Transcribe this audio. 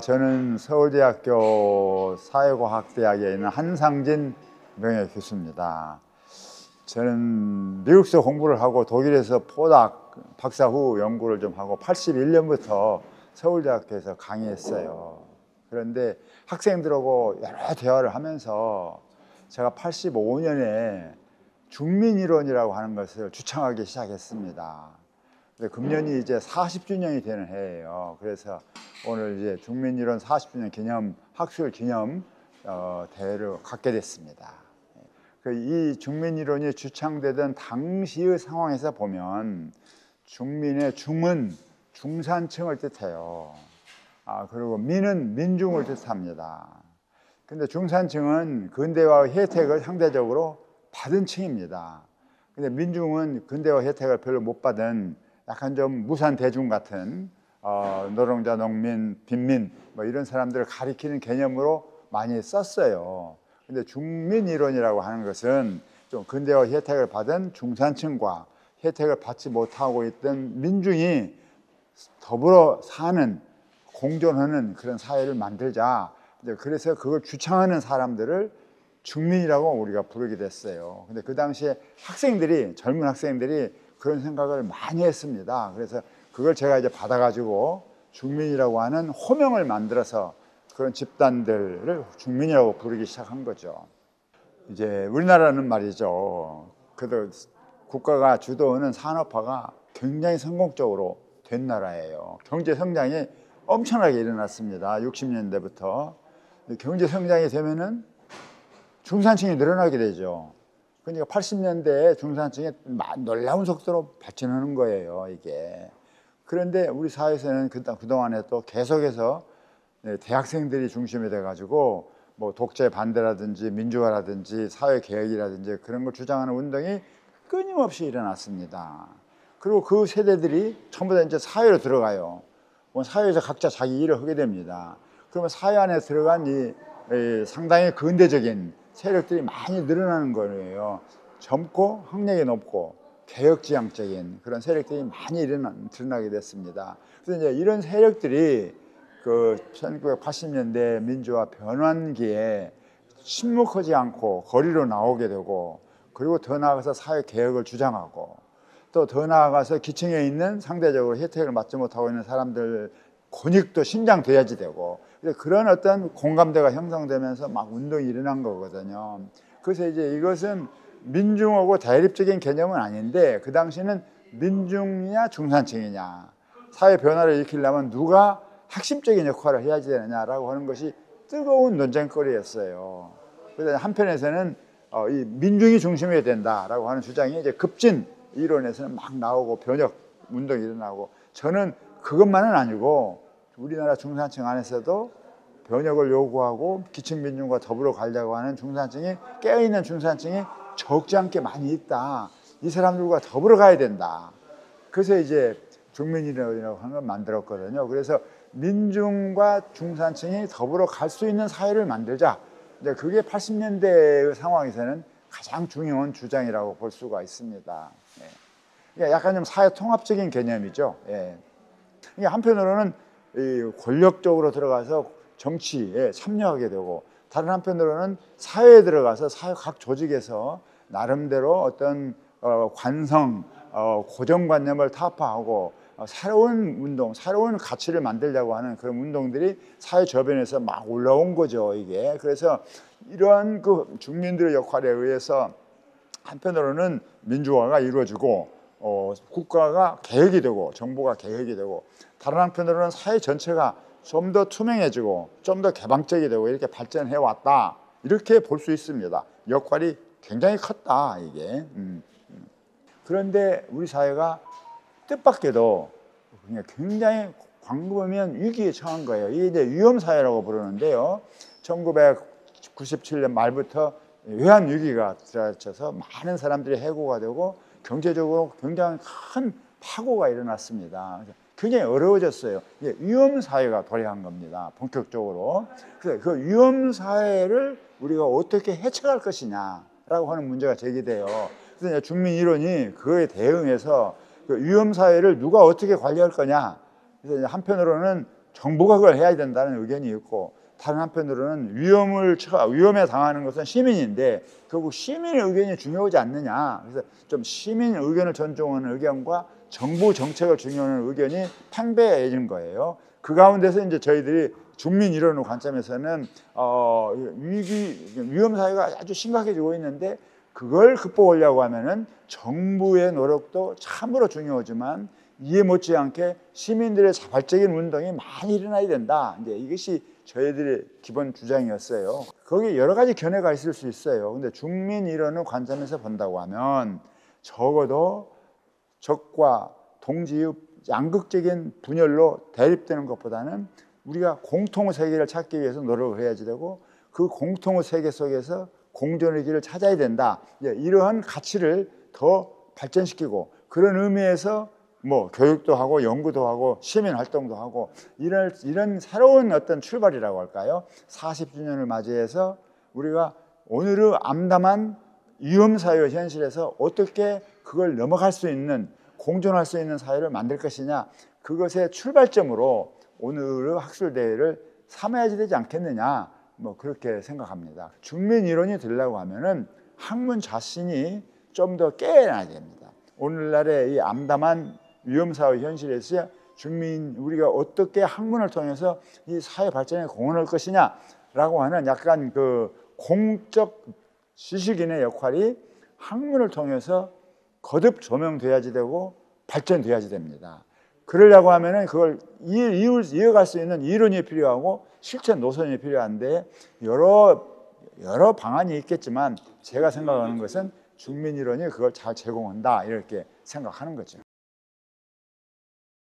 저는 서울대학교 사회과학대학에 있는 한상진 명예교수입니다. 저는 미국에서 공부를 하고 독일에서 포닥 박사 후 연구를 좀 하고 81년부터 서울대학교에서 강의했어요. 그런데 학생들하고 여러 대화를 하면서 제가 85년에 중민이론이라고 하는 것을 주창하기 시작했습니다. 금년이 이제 40주년이 되는 해예요. 그래서 오늘 이제 중민이론 40주년 기념 학술 기념 대회를 갖게 됐습니다. 이 중민이론이 주창되던 당시의 상황에서 보면 중민의 중은 중산층을 뜻해요. 그리고 민은 민중을 뜻합니다. 근데 중산층은 근대화의 혜택을 상대적으로 받은 층입니다. 근데 민중은 근대화 혜택을 별로 못 받은 약간 좀 무산 대중 같은 노동자, 농민, 빈민 뭐 이런 사람들을 가리키는 개념으로 많이 썼어요. 근데 중민이론이라고 하는 것은 좀 근대화 혜택을 받은 중산층과 혜택을 받지 못하고 있던 민중이 더불어 사는, 공존하는 그런 사회를 만들자. 그래서 그걸 주창하는 사람들을 중민이라고 우리가 부르게 됐어요. 근데 그 당시에 젊은 학생들이 그런 생각을 많이 했습니다. 그래서 그걸 제가 이제 받아가지고 중민이라고 하는 호명을 만들어서 그런 집단들을 중민이라고 부르기 시작한 거죠. 이제 우리나라는 말이죠. 그래도 국가가 주도하는 산업화가 굉장히 성공적으로 된 나라예요. 경제 성장이 엄청나게 일어났습니다. 60년대부터. 경제 성장이 되면은 중산층이 늘어나게 되죠. 그러니까 80년대에 중산층이 놀라운 속도로 발전하는 거예요, 이게. 그런데 우리 사회에서는 그동안에 또 계속해서 대학생들이 중심이 돼가지고 뭐 독재 반대라든지 민주화라든지 사회개혁이라든지 그런 걸 주장하는 운동이 끊임없이 일어났습니다. 그리고 그 세대들이 전부 다 이제 사회로 들어가요. 사회에서 각자 자기 일을 하게 됩니다. 그러면 사회 안에 들어간 이 상당히 근대적인 세력들이 많이 늘어나는 거예요. 젊고 학력이 높고 개혁지향적인 그런 세력들이 많이 드러나게 됐습니다. 그래서 이제 이런 세력들이 그 1980년대 민주화 변환기에 침묵하지 않고 거리로 나오게 되고, 그리고 더 나아가서 사회 개혁을 주장하고, 또 더 나아가서 기층에 있는 상대적으로 혜택을 받지 못하고 있는 사람들 권익도 신장돼야지 되고, 그런 어떤 공감대가 형성되면서 막 운동이 일어난 거거든요. 그래서 이제 이것은 민중하고 대립적인 개념은 아닌데, 그 당시에는 민중이냐 중산층이냐, 사회 변화를 일으키려면 누가 핵심적인 역할을 해야지 되느냐라고 하는 것이 뜨거운 논쟁거리였어요. 그래서 한편에서는 이 민중이 중심이 된다라고 하는 주장이 이제 급진 이론에서는 막 나오고 변혁 운동이 일어나고, 저는 그것만은 아니고 우리나라 중산층 안에서도 변혁을 요구하고 기층 민중과 더불어 가려고 하는 중산층이, 깨어있는 중산층이 적지 않게 많이 있다. 이 사람들과 더불어 가야 된다. 그래서 이제 중민이론이라고 하는 걸 만들었거든요. 그래서 민중과 중산층이 더불어 갈 수 있는 사회를 만들자. 근데 그게 80년대의 상황에서는 가장 중요한 주장이라고 볼 수가 있습니다. 그러니까 약간 좀 사회 통합적인 개념이죠. 그러니까 한편으로는 이 권력적으로 들어가서 정치에 참여하게 되고, 다른 한편으로는 사회에 들어가서 사회 각 조직에서 나름대로 어떤 관성, 고정관념을 타파하고 새로운 운동, 새로운 가치를 만들려고 하는 그런 운동들이 사회 저변에서 막 올라온 거죠, 이게. 그래서 이러한 그 중민들의 역할에 의해서 한편으로는 민주화가 이루어지고 국가가 개혁이 되고 정부가 개혁이 되고, 다른 한편으로는 사회 전체가 좀 더 투명해지고 좀 더 개방적이 되고 이렇게 발전해 왔다, 이렇게 볼 수 있습니다. 역할이 굉장히 컸다, 이게. 그런데 우리 사회가 뜻밖에도 굉장히 광범위한 위기에 처한 거예요. 이게 이제 위험사회라고 부르는데요. 1997년 말부터 외환 위기가 들어쳐서 많은 사람들이 해고가 되고 경제적으로 굉장히 큰 파고가 일어났습니다. 굉장히 어려워졌어요. 이게 위험사회가 도래한 겁니다, 본격적으로. 그래서 그 위험사회를 우리가 어떻게 해쳐갈 것이냐라고 하는 문제가 제기돼요. 그래서 중민이론이 그거에 대응해서 그 위험사회를 누가 어떻게 관리할 거냐. 그래서 한편으로는 정부가 그걸 해야 된다는 의견이 있고, 다른 한편으로는 위험에 당하는 것은 시민인데 결국 시민의 의견이 중요하지 않느냐. 그래서 좀 시민 의견을 존중하는 의견과 정부 정책을 중요하는 의견이 팽배해진 거예요. 그 가운데서 이제 저희들이 중민 이론의 관점에서는 위험 사회가 아주 심각해지고 있는데, 그걸 극복하려고 하면은 정부의 노력도 참으로 중요하지만 이에 못지않게 시민들의 자발적인 운동이 많이 일어나야 된다. 이제 이것이 저희들의 기본 주장이었어요. 거기에 여러 가지 견해가 있을 수 있어요. 근데 중민 이론의 관점에서 본다고 하면 적어도 적과 동지의 양극적인 분열로 대립되는 것보다는 우리가 공통의 세계를 찾기 위해서 노력을 해야지 되고, 그 공통의 세계 속에서 공존의 길을 찾아야 된다. 이러한 가치를 더 발전시키고, 그런 의미에서 뭐 교육도 하고 연구도 하고 시민 활동도 하고 이런 새로운 어떤 출발이라고 할까요? 40주년을 맞이해서 우리가 오늘의 암담한 위험사회 현실에서 어떻게 그걸 넘어갈 수 있는, 공존할 수 있는 사회를 만들 것이냐, 그것의 출발점으로 오늘의 학술대회를 삼아야지 되지 않겠느냐, 뭐 그렇게 생각합니다. 중민 이론이 되려고 하면은 학문 자신이 좀 더 깨어나야 됩니다. 오늘날의 이 암담한 위험사회 현실에서 우리가 어떻게 학문을 통해서 이 사회 발전에 공헌할 것이냐라고 하는 약간 그 공적 지식인의 역할이 학문을 통해서 거듭 조명돼야지 되고 발전돼야지 됩니다. 그러려고 하면은 그걸 이어갈 수 있는 이론이 필요하고 실천 노선이 필요한데, 여러 방안이 있겠지만 제가 생각하는 것은 중민 이론이 그걸 잘 제공한다, 이렇게 생각하는 거죠.